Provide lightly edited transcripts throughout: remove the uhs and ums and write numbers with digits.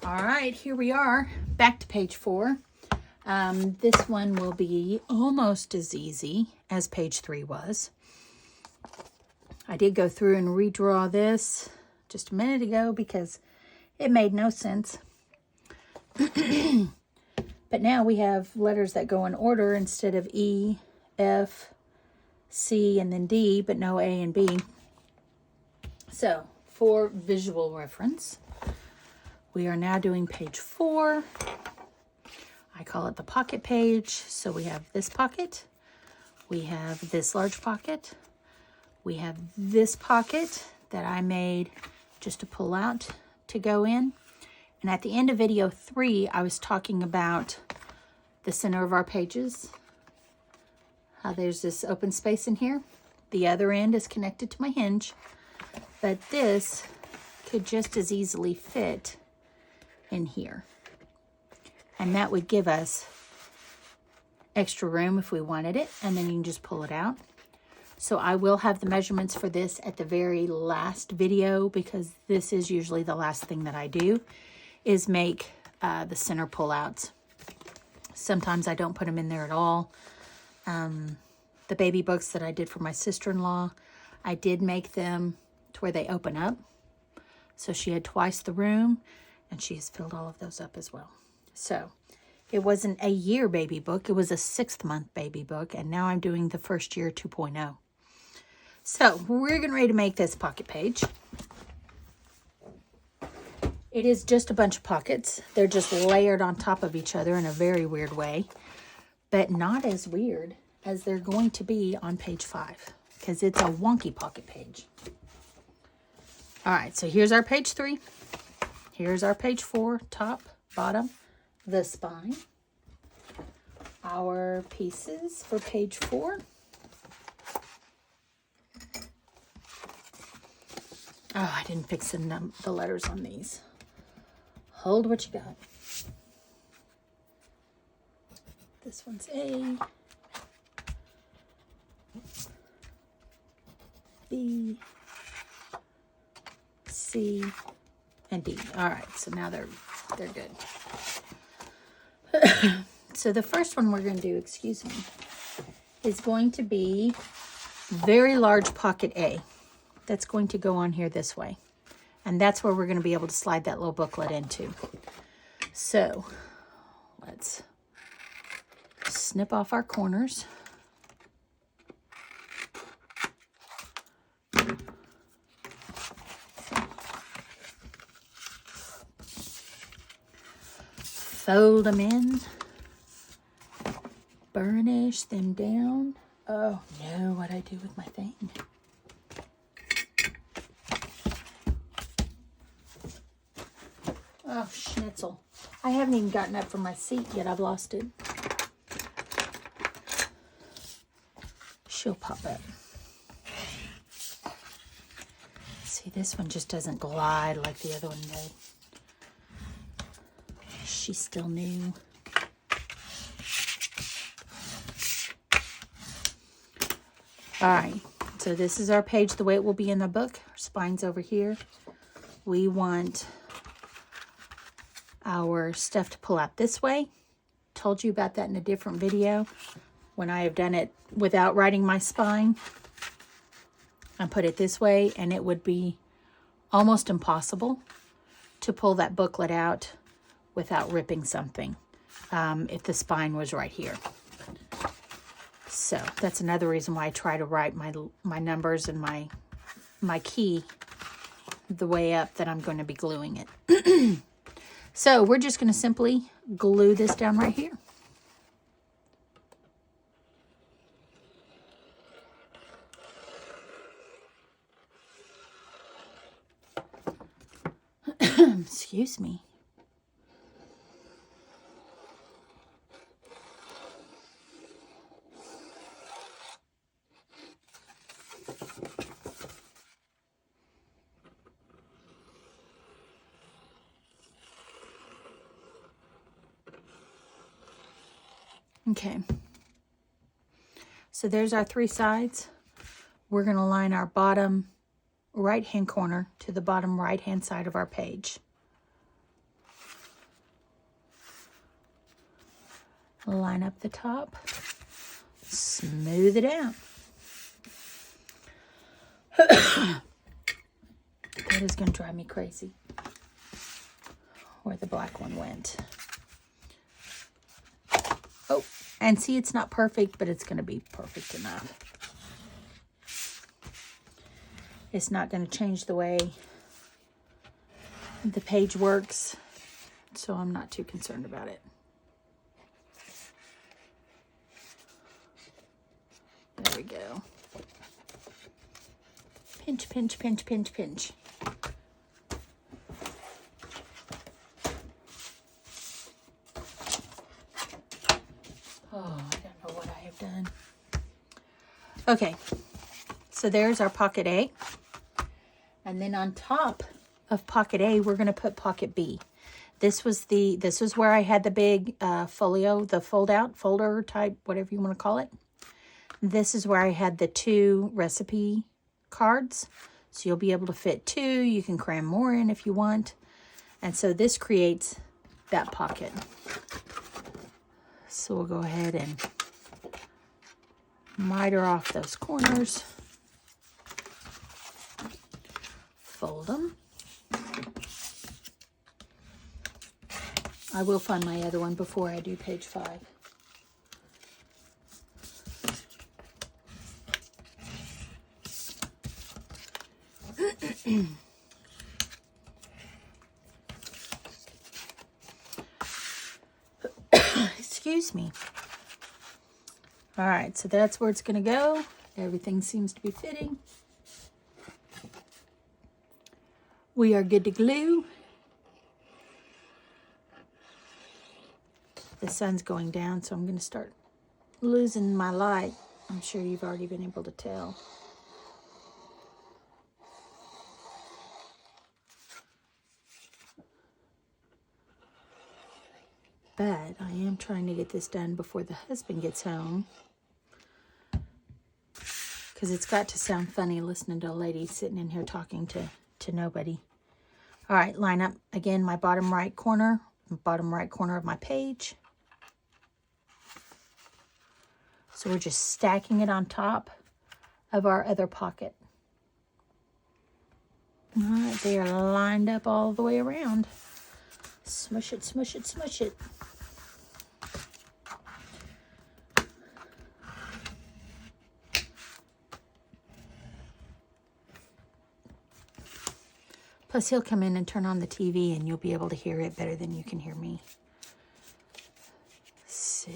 All right, here we are, back to page 4. This one will be almost as easy as page 3 was. I did go through and redraw this just a minute ago because it made no sense. But now we have letters that go in order instead of E, F, C, and then D, but no A and B. So, for visual reference, we are now doing page 4. I call it the pocket page. So we have this pocket. We have this large pocket. We have this pocket that I made just to pull out to go in. And at the end of video 3, I was talking about the center of our pages. How there's this open space in here. The other end is connected to my hinge. But this could just as easily fit in here. And that would give us extra room if we wanted it. And then you can just pull it out. So I will have the measurements for this at the very last video because this is usually the last thing that I do is make the center pullouts. Sometimes I don't put them in there at all. The baby books that I did for my sister-in-law, I did make them to where they open up. So she had twice the room and she has filled all of those up as well. So it wasn't a year baby book. It was a 6th month baby book. And now I'm doing the first year 2.0. So we're getting ready to make this pocket page. It is just a bunch of pockets. They're just layered on top of each other in a very weird way, but not as weird as they're going to be on page 5 because it's a wonky pocket page. All right, so here's our page 3. Here's our page 4, top, bottom, the spine. Our pieces for page 4. Oh, I didn't fix the letters on these. Hold what you got. This one's A, B, C, and D. All right, so now they're good. So the first one we're going to do, excuse me, is going to be very large pocket A. That's going to go on here this way. And that's where we're going to be able to slide that little booklet into. So let's snip off our corners. Fold them in. Burnish them down. Oh no, what'd I do with my thing? Oh, schnitzel. I haven't even gotten up from my seat yet. I've lost it. She'll pop up. See, this one just doesn't glide like the other one did. She's still new. All right. So this is our page the way it will be in the book. Our spine's over here. We want our stuff to pull out this way. Told you about that in a different video when I have done it without writing my spine. I put it this way and it would be almost impossible to pull that booklet out without ripping something if the spine was right here. So that's another reason why I try to write my numbers and my key the way up that I'm going to be gluing it. So we're just going to simply glue this down right here. Excuse me. Okay, so there's our 3 sides. We're going to line our bottom right hand corner to the bottom right hand side of our page. Line up the top. Smooth it out. That is going to drive me crazy. Where the black one went. Oh, and see, it's not perfect, but it's going to be perfect enough. It's not going to change the way the page works, so I'm not too concerned about it. There we go. Pinch, pinch, pinch, pinch, pinch. Oh, I don't know what I have done. Okay, so there's our pocket A. And then on top of pocket A, we're going to put pocket B. This was where I had the big folio, the folder type, whatever you want to call it. This is where I had the 2 recipe cards. So you'll be able to fit 2. You can cram more in if you want. And so this creates that pocket. So we'll go ahead and miter off those corners. Fold them. I will find my other one before I do page 5. Excuse me. All right, so that's where it's going to go. Everything seems to be fitting. We are good to glue. The sun's going down, so I'm going to start losing my light. I'm sure you've already been able to tell. But I am trying to get this done before the husband gets home. Because it's got to sound funny listening to a lady sitting in here talking to nobody. All right, line up again my bottom right corner of my page. So we're just stacking it on top of our other pocket. All right, they are lined up all the way around. Smush it, smush it, smush it. Plus, he'll come in and turn on the TV, and you'll be able to hear it better than you can hear me. So,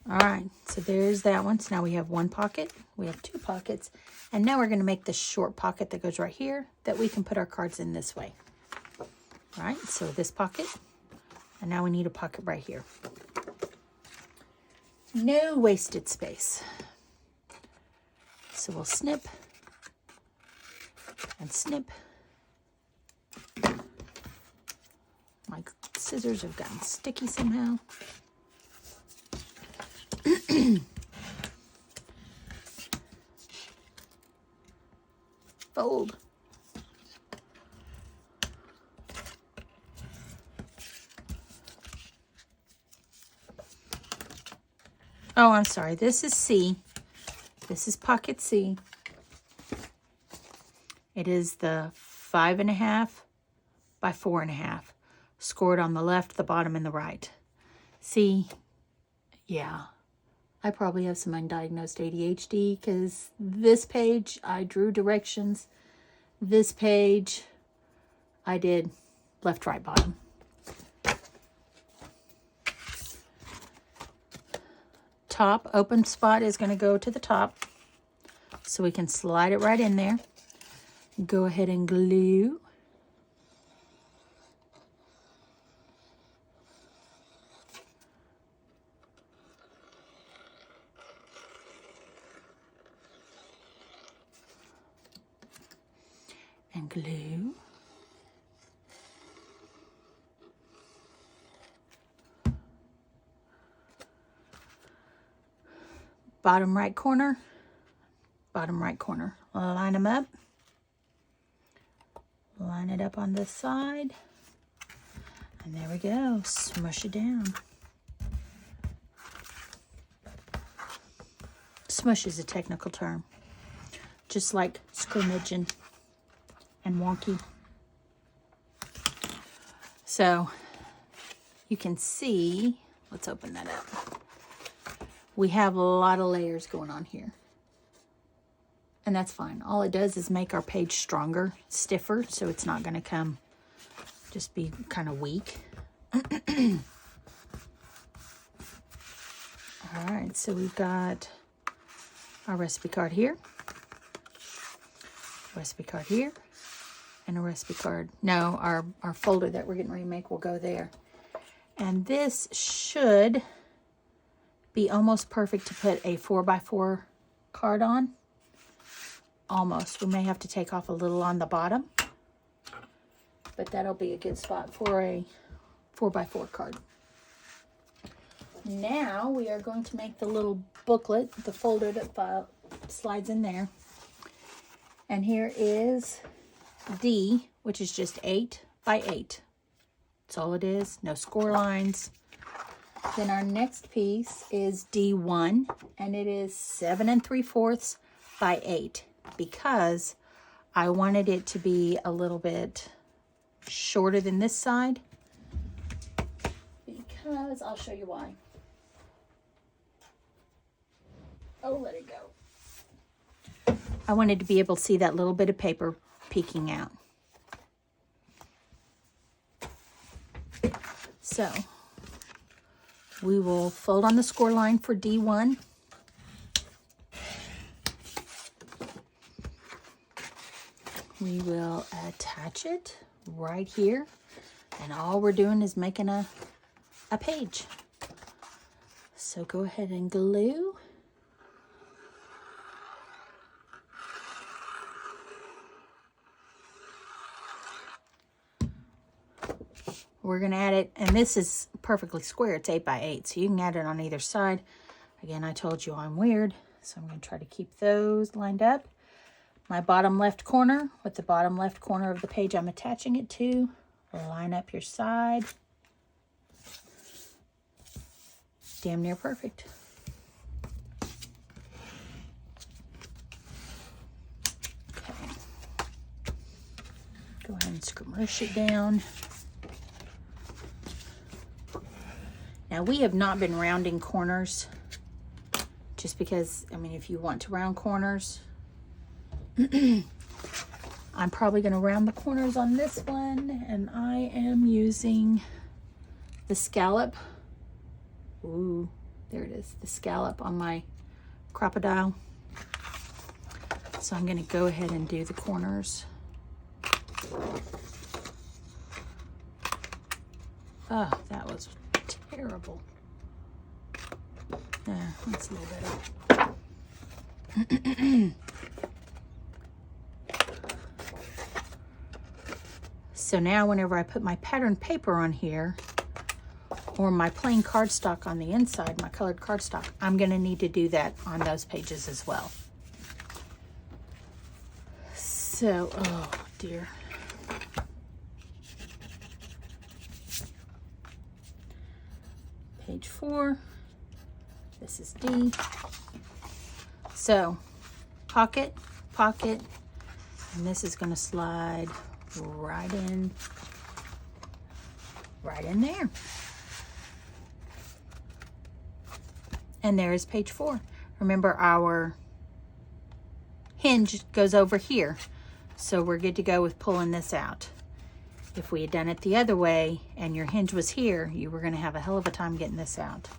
all right. So there's that one. So now we have 1 pocket. We have 2 pockets. And now we're going to make this short pocket that goes right here that we can put our cards in this way. All right. So this pocket. And now we need a pocket right here. No wasted space. So we'll snip. And snip. My scissors have gotten sticky somehow. Fold. Oh, I'm sorry. This is C. This is pocket C. It is the 5.5 by 4.5. Scored on the left, the bottom, and the right. See, yeah, I probably have some undiagnosed ADHD because this page I drew directions. This page I did left, right, bottom. Top open spot is going to go to the top, so we can slide it right in there. Go ahead and glue. And glue. Bottom right corner. Bottom right corner. Line them up. Line it up on this side. And there we go. Smush it down. Smush is a technical term. Just like scrimmage and wonky. So you can see, let's open that up. We have a lot of layers going on here. And that's fine. All it does is make our page stronger, stiffer, so it's not going to come, just be kind of weak. All right, so we've got our recipe card here, recipe card here, and a recipe card. No, our folder that we're getting ready to make will go there. And this should be almost perfect to put a 4x4 card on. Almost. We may have to take off a little on the bottom, but that'll be a good spot for a 4x4 card. Now we are going to make the little booklet, the folder that slides in there. And here is D, which is just 8 by 8. That's all it is. No score lines. Then our next piece is D1, and it is 7 3/4 by 8, because I wanted it to be a little bit shorter than this side, because I'll show you why. Oh, let it go. I wanted to be able to see that little bit of paper peeking out. So we will fold on the score line for D1. We will attach it right here. And all we're doing is making a page. So go ahead and glue. We're going to add it, and this is perfectly square. It's 8 by 8, so you can add it on either side. Again, I told you I'm weird, so I'm going to try to keep those lined up. My bottom left corner with the bottom left corner of the page I'm attaching it to. Line up your side. Damn near perfect. Okay. Go ahead and squish it down. Now, we have not been rounding corners, just because, I mean, if you want to round corners, I'm probably going to round the corners on this one, and I am using the scallop. Ooh, there it is, the scallop on my crocodile. So I'm going to go ahead and do the corners. Oh, that was terrible. Yeah, that's a little better. So now whenever I put my pattern paper on here, or my plain cardstock on the inside, my colored cardstock, I'm going to need to do that on those pages as well. So, oh dear. Page 4. This is D. So, pocket, pocket, and this is going to slide right in there. And there is page 4. Remember, our hinge goes over here, so we're good to go with pulling this out. If we had done it the other way and your hinge was here, you were going to have a hell of a time getting this out.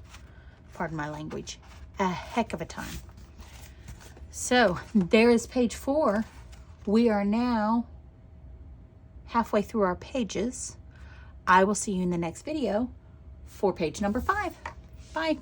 Pardon my language. A heck of a time. So there is page 4. We are now halfway through our pages. I will see you in the next video for page number 5. Bye.